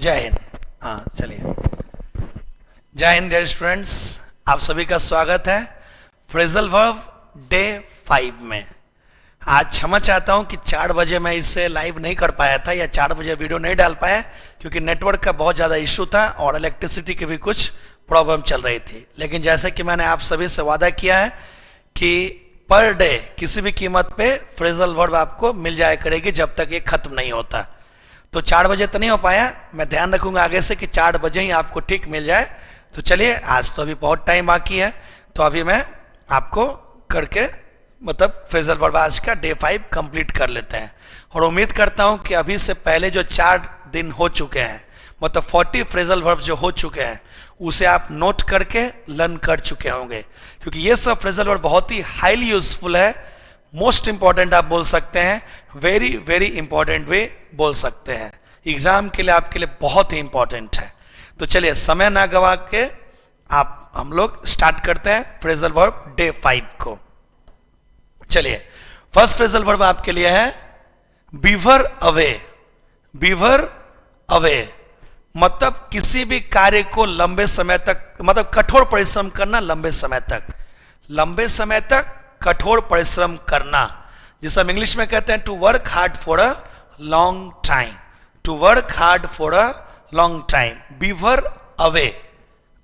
जय हिंद। हाँ चलिए, जय हिंद डियर स्टूडेंट्स, आप सभी का स्वागत है फ्रेजल वर्ब डे 5 में। आज क्षमा चाहता हूं कि 4 बजे मैं इसे लाइव नहीं कर पाया था या 4 बजे वीडियो नहीं डाल पाया क्योंकि नेटवर्क का बहुत ज़्यादा इशू था और इलेक्ट्रिसिटी की भी कुछ प्रॉब्लम चल रही थी। लेकिन जैसे कि मैंने आप सभी से वादा किया है कि पर डे किसी भी कीमत पे फ्रेजल वर्ब आपको मिल जाया करेगी जब तक ये खत्म नहीं होता। तो 4 बजे तो नहीं हो पाया, मैं ध्यान रखूंगा आगे से कि 4 बजे ही आपको ठीक मिल जाए। तो चलिए, आज तो अभी बहुत टाइम बाकी है, तो अभी मैं आपको करके मतलब फ्रेजल वर्ब आज का डे 5 कंप्लीट कर लेते हैं। और उम्मीद करता हूं कि अभी से पहले जो 4 दिन हो चुके हैं, मतलब 40 फ्रेजल वर्ब जो हो चुके हैं, उसे आप नोट करके लर्न कर चुके होंगे, क्योंकि ये सब फ्रेजल वर्ब बहुत ही हाईली यूजफुल है, मोस्ट इंपॉर्टेंट आप बोल सकते हैं, वेरी वेरी इंपॉर्टेंट वे बोल सकते हैं, एग्जाम के लिए आपके लिए बहुत ही इंपॉर्टेंट है। तो चलिए, समय ना गवा के हम लोग स्टार्ट करते हैं फ्रेजल वर्ब डे 5 को। चलिए, फर्स्ट फ्रेजल वर्ब आपके लिए है बीवर अवे। बीवर अवे मतलब किसी भी कार्य को लंबे समय तक, मतलब कठोर परिश्रम करना, लंबे समय तक कठोर परिश्रम करना, जिसे हम इंग्लिश में कहते हैं to work hard for a long time. To work hard for a long time, beaver away.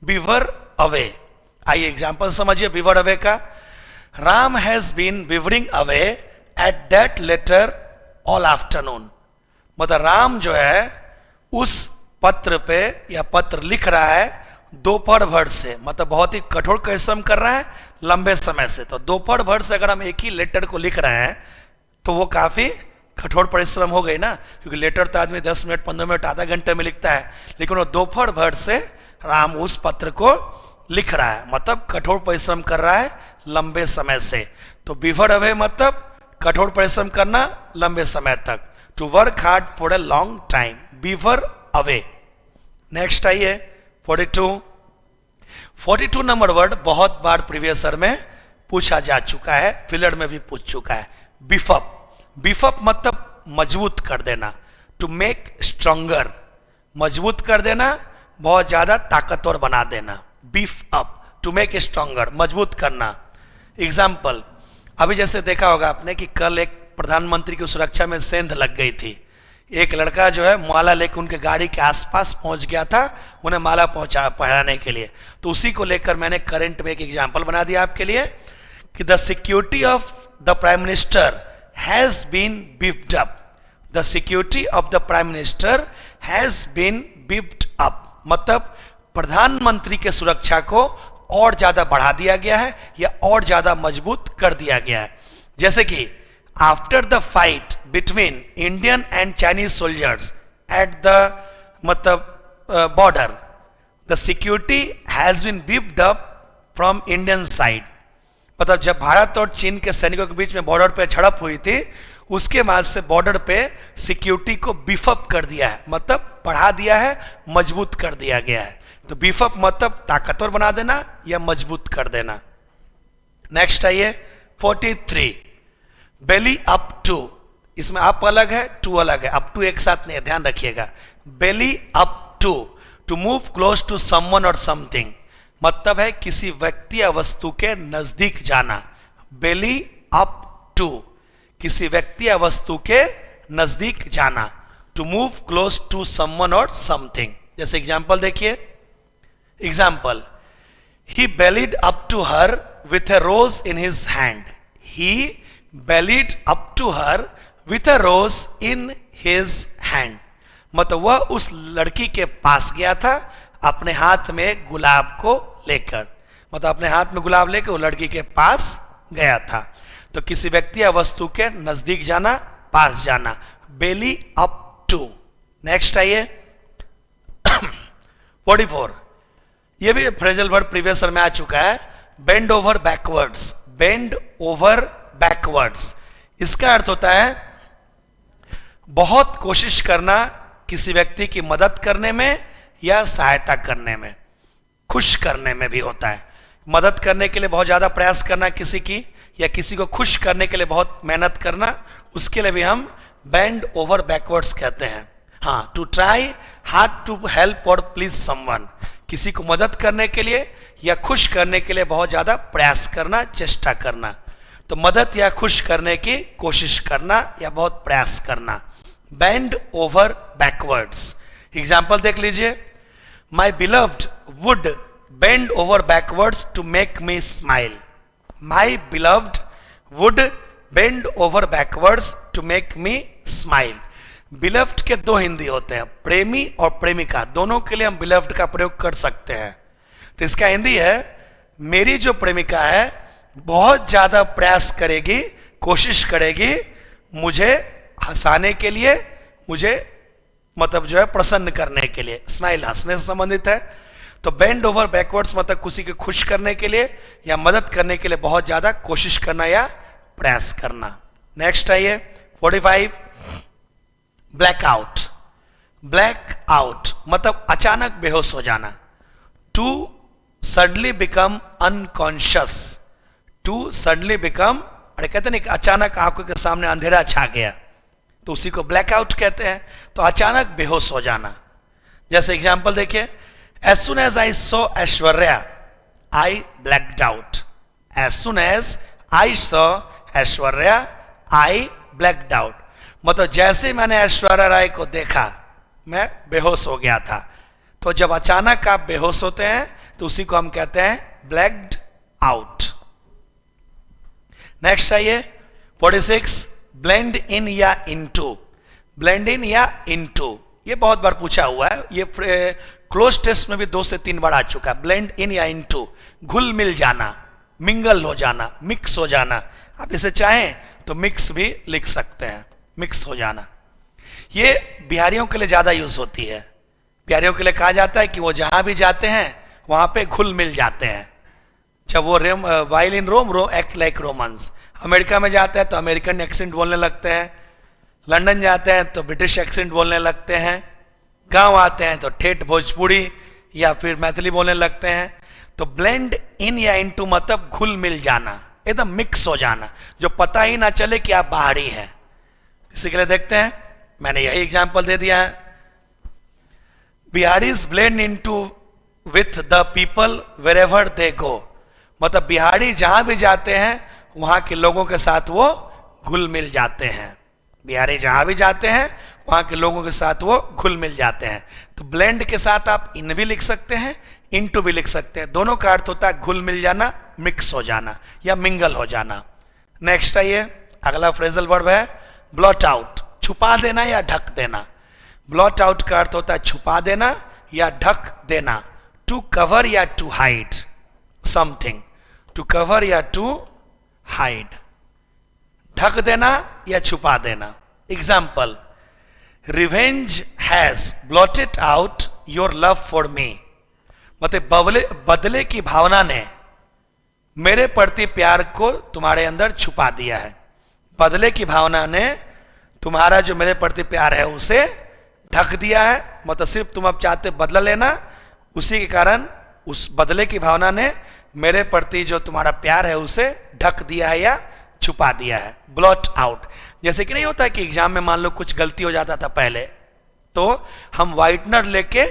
Beaver away, आइए एग्जांपल समझिए बीवर अवे का। Ram has been beavering away at that letter all afternoon. मतलब राम जो है उस पत्र पे या पत्र लिख रहा है दोपहर भर से, मतलब बहुत ही कठोर परिश्रम कर रहा है लंबे समय से। तो दोपहर भर से अगर हम एक ही लेटर को लिख रहे हैं तो वो काफी कठोर परिश्रम हो गई ना, क्योंकि लेटर तो आदमी 10 मिनट 15 मिनट आधा घंटे में लिखता है, लेकिन वो दोपहर भर से राम उस पत्र को लिख रहा है, मतलब कठोर परिश्रम कर रहा है लंबे समय से। तो बीवर अवे मतलब कठोर परिश्रम करना लंबे समय तक, to work hard for a long time, beaver away. Next आइए 42 नंबर वर्ड बहुत बार प्रीवियस ईयर में पूछा जा चुका है, फिलर में भी पूछ चुका है, बीफअप। बीफअप मतलब मजबूत कर देना, टू मेक स्ट्रॉन्गर, मजबूत कर देना, बहुत ज्यादा ताकतवर बना देना। Beef up, to make stronger, मजबूत करना। एग्जाम्पल, अभी जैसे देखा होगा आपने कि कल एक प्रधानमंत्री की सुरक्षा में सेंध लग गई थी। एक लड़का जो है माला लेकर उनके गाड़ी के आसपास पहुंच गया था, उन्हें माला पहनाने के लिए। तो उसी को लेकर मैंने करंट में एक एग्जाम्पल बना दिया आपके लिए कि the security of the prime minister has been beefed up. The security of the prime minister has been beefed up मतलब प्रधानमंत्री के सुरक्षा को और ज्यादा बढ़ा दिया गया है या और ज्यादा मजबूत कर दिया गया है। जैसे कि after the fight between Indian and Chinese soldiers at the मतलब border, the security has been beefed up from Indian side. मतलब जब भारत और चीन के सैनिकों के बीच में बॉर्डर पे झड़प हुई थी, उसके बाद से बॉर्डर पे सिक्योरिटी को बीफअप कर दिया है, मतलब बढ़ा दिया है, मजबूत कर दिया गया है। तो बीफअप मतलब ताकतवर बना देना या मजबूत कर देना। नेक्स्ट आइए 43, बेली अप टू। इसमें अप अलग है, टू अलग है, अप टू एक साथ नहीं है, ध्यान रखिएगा। Belly up to move close to someone और समथिंग, मतलब है किसी व्यक्ति या वस्तु के नजदीक जाना। बेली अप टू, किसी व्यक्ति या वस्तु के नजदीक जाना, to move close to someone और समथिंग। जैसे एग्जाम्पल देखिए, example, he bellied up to her with a rose in his hand. He bellied up to her with a rose in his hand, मतलब वह उस लड़की के पास गया था अपने हाथ में गुलाब को लेकर, मतलब अपने हाथ में गुलाब लेकर वो लड़की के पास गया था। तो किसी व्यक्ति या वस्तु के नजदीक जाना, पास जाना, बेली अप टू। नेक्स्ट आइए 44, ये भी फ्रेजल वर्ब प्रीवियस में आ चुका है, bend over backwards. Bend over backwards, इसका अर्थ होता है बहुत कोशिश करना किसी व्यक्ति की मदद करने में या सहायता करने में, खुश करने में भी होता है। मदद करने के लिए बहुत ज्यादा प्रयास करना किसी की, या किसी को खुश करने के लिए बहुत मेहनत करना, उसके लिए भी हम बेंड ओवर बैकवर्ड्स कहते हैं। हाँ, to try hard to help और प्लीज समवन, किसी को मदद करने के लिए या खुश करने के लिए बहुत ज्यादा प्रयास करना, चेष्टा करना। तो मदद या खुश करने की कोशिश करना या बहुत प्रयास करना। बेंड ओवर बैकवर्ड्स, एग्जाम्पल देख लीजिए। My beloved would bend over backwards to make me smile. My beloved would bend over backwards to make me smile. Beloved के दो हिंदी होते हैं, प्रेमी और प्रेमिका, दोनों के लिए हम बिलव्ड का प्रयोग कर सकते हैं। तो इसका हिंदी है, मेरी जो प्रेमिका है बहुत ज्यादा प्रयास करेगी, कोशिश करेगी मुझे हंसाने के लिए, मुझे मतलब जो है प्रसन्न करने के लिए। स्माइल हंसने से संबंधित है। तो बेंड ओवर बैकवर्ड्स मतलब किसी को खुश करने के लिए या मदद करने के लिए बहुत ज्यादा कोशिश करना या प्रयास करना। नेक्स्ट आइए 45, ब्लैकआउट। ब्लैकआउट मतलब अचानक बेहोश हो जाना। To suddenly become unconscious. To suddenly become, अरे कहते नहीं अचानक आंखों के सामने अंधेरा छा गया, तो उसी को ब्लैकआउट कहते हैं। तो अचानक बेहोश हो जाना। जैसे एग्जांपल देखिए, as soon as I saw Aishwarya I blacked out. As soon as I saw Aishwarya I blacked out मतलब जैसे मैंने ऐश्वर्या राय को देखा मैं बेहोश हो गया था। तो जब अचानक आप बेहोश होते हैं तो उसी को हम कहते हैं ब्लैक्ड आउट। नेक्स्ट आइए 46, ब्लेंड इन या इनटू। ब्लेंड इन या इनटू ये बहुत बार पूछा हुआ है, ये क्लोज टेस्ट में भी 2 से 3 बार आ चुका है। ब्लेंड इन या इनटू, घुल मिल जाना, मिंगल हो जाना, मिक्स हो जाना। आप इसे चाहें तो मिक्स भी लिख सकते हैं, मिक्स हो जाना। ये बिहारियों के लिए ज्यादा यूज होती है। बिहारियों के लिए कहा जाता है कि वो जहां भी जाते हैं वहां पे घुल मिल जाते हैं। जब वो while in Rome act like Romans. America में जाते हैं तो अमेरिकन एक्सेंट बोलने लगते हैं, लंदन जाते हैं तो ब्रिटिश एक्सेंट बोलने लगते हैं, गांव आते हैं तो ठेठ भोजपुरी या फिर मैथिली बोलने लगते हैं। तो ब्लेंड इन या इनटू मतलब घुल मिल जाना, एकदम मिक्स हो जाना, जो पता ही ना चले कि आप बाहरी हैं। इसी के लिए देखते हैं, मैंने यही एग्जांपल दे दिया है। Biharis blend into with the people wherever they go मतलब बिहारी जहां भी जाते हैं वहां के लोगों के साथ वो घुल मिल जाते हैं। बिहारी जहां भी जाते हैं वहां के लोगों के साथ वो घुल मिल जाते हैं। तो ब्लेंड के साथ आप इन भी लिख सकते हैं, इनटू भी लिख सकते हैं। दोनों का अर्थ होता है घुल मिल जाना, मिक्स हो जाना या मिंगल हो जाना। नेक्स्ट आइए, अगला फ्रेजल वर्ब है ब्लॉट आउट, छुपा देना या ढक देना। ब्लॉट आउट का अर्थ होता है छुपा देना या ढक देना। टू कवर या to hide something, to cover या टू हाइड, ढक देना या छुपा देना। Example, revenge has blotted out your love for me मतलब बदले की भावना ने मेरे प्रति प्यार को तुम्हारे अंदर छुपा दिया है। बदले की भावना ने तुम्हारा जो मेरे प्रति प्यार है उसे ढक दिया है। मतलब सिर्फ तुम अब चाहते बदला लेना, उसी के कारण उस बदले की भावना ने मेरे प्रति जो तुम्हारा प्यार है उसे ढक दिया है या छुपा दिया है। ब्लॉट आउट, जैसे कि नहीं होता कि एग्जाम में मान लो कुछ गलती हो जाता था पहले, तो हम व्हाइटनर लेके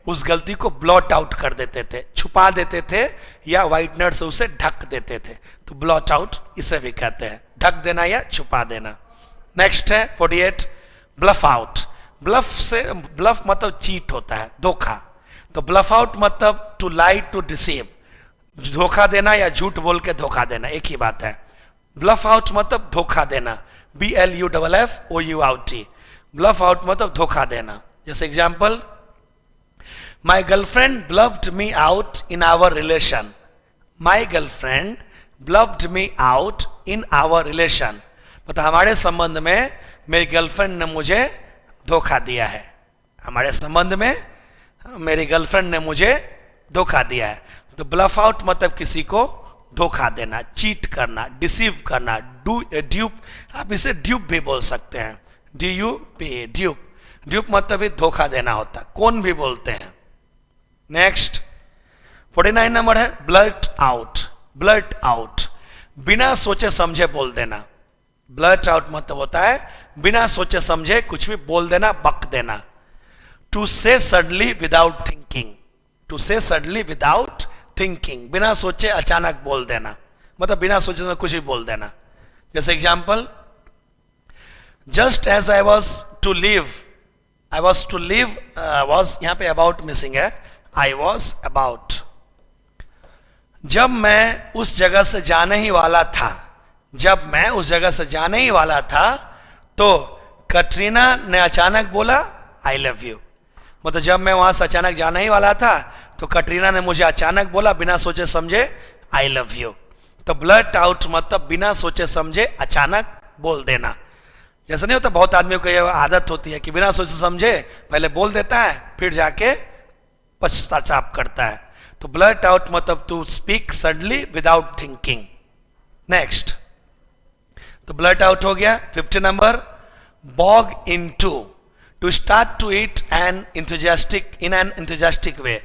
उस गलती को ब्लॉट आउट कर देते थे, छुपा देते थे या व्हाइटनर से उसे ढक देते थे। तो ब्लॉट आउट इसे भी कहते हैं, ढक देना या छुपा देना। नेक्स्ट है 48, ब्लफ आउट। ब्लफ मतलब चीट होता है, धोखा। तो ब्लफ आउट मतलब टू लाई टू डिसीव, धोखा देना या झूठ बोल के धोखा देना, एक ही बात है। ब्लफ आउट मतलब धोखा देना, BLUFFOUT। ब्लफ आउट मतलब धोखा देना। जैसे example, my girlfriend bluffed me out in our relation. My girlfriend bluffed me out in our relation मतलब हमारे संबंध में मेरी गर्लफ्रेंड ने मुझे धोखा दिया है। हमारे संबंध में मेरी गर्लफ्रेंड ने मुझे धोखा दिया है। तो ब्लफ आउट मतलब किसी को धोखा देना, चीट करना, डिसीव करना, ड्यूप, आप इसे ड्यूप भी बोल सकते हैं, DUP, ड्यूप। ड्यूप मतलब भी धोखा देना होता, कौन भी बोलते हैं। नेक्स्ट 49 नंबर है ब्लर्ट आउट। ब्लर्ट आउट बिना सोचे समझे बोल देना। ब्लर्ट आउट मतलब होता है बिना सोचे समझे कुछ भी बोल देना, बक देना। टू से सडनली विदाउट थिंकिंग, टू से सडनली विदाउट थिंकिंग, बिना सोचे अचानक बोल देना, मतलब बिना सोचे कुछ भी बोल देना। जैसे example, just as I was to leave, I was to leave, was यहां पे अबाउट मिसिंग है, आई वॉज अबाउट, जब मैं उस जगह से जाने ही वाला था, जब मैं उस जगह से जाने ही वाला था तो कटरीना ने अचानक बोला आई लव यू, मतलब जब मैं वहां से अचानक जाने ही वाला था तो कटरीना ने मुझे अचानक बोला बिना सोचे समझे आई लव यू। तो ब्लर्ट आउट मतलब बिना सोचे समझे अचानक बोल देना। जैसा नहीं होता, बहुत आदमियों को यह आदत होती है कि बिना सोचे समझे पहले बोल देता है फिर जाके पश्चाताप करता है। तो ब्लर्ट आउट मतलब to speak suddenly without thinking. Next, तो ब्लर्ट आउट हो गया। 50 number, bog into, to start to eat an enthusiastic, in an enthusiastic way,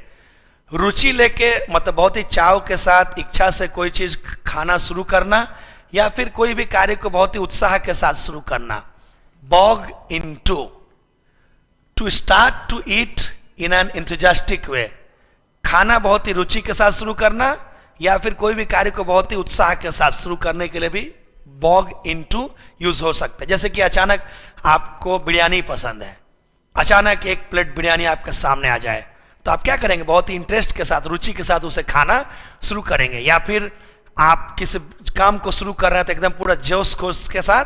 रुचि लेके मतलब बहुत ही चाव के साथ इच्छा से कोई चीज खाना शुरू करना या फिर कोई भी कार्य को बहुत ही उत्साह के साथ शुरू करना। Bog into, to start to eat in an enthusiastic way, खाना बहुत ही रुचि के साथ शुरू करना या फिर कोई भी कार्य को बहुत ही उत्साह के साथ शुरू करने के लिए भी बॉग इनटू यूज हो सकता है। जैसे कि अचानक आपको बिरयानी पसंद है, अचानक एक प्लेट बिरयानी आपके सामने आ जाए तो आप क्या करेंगे, बहुत ही इंटरेस्ट के साथ रुचि के साथ उसे खाना शुरू करेंगे। या फिर आप किसी काम को शुरू कर रहे हैं तो एकदम पूरा जोश खोश के साथ,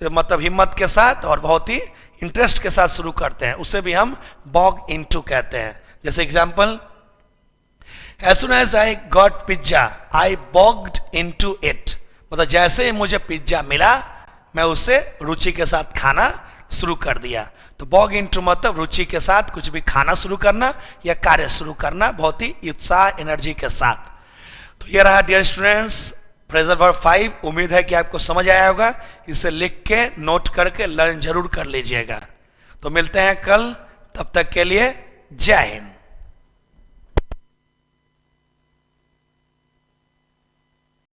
मतलब हिम्मत के साथ और बहुत ही इंटरेस्ट के साथ शुरू करते हैं, उसे भी हम बॉग इनटू कहते हैं। जैसे example, as soon as I got pizza, I bogged into it, मतलब जैसे ही मुझे पिज्जा मिला मैं उसे रुचि के साथ खाना शुरू कर दिया। तो बॉग इनटू मतलब रुचि के साथ कुछ भी खाना शुरू करना या कार्य शुरू करना बहुत ही उत्साह एनर्जी के साथ। तो ये रहा डियर स्टूडेंट्स फ्रेजल वर्ब 5। उम्मीद है कि आपको समझ आया होगा। इसे लिख के नोट करके लर्न जरूर कर लीजिएगा। तो मिलते हैं कल, तब तक के लिए जय हिंद।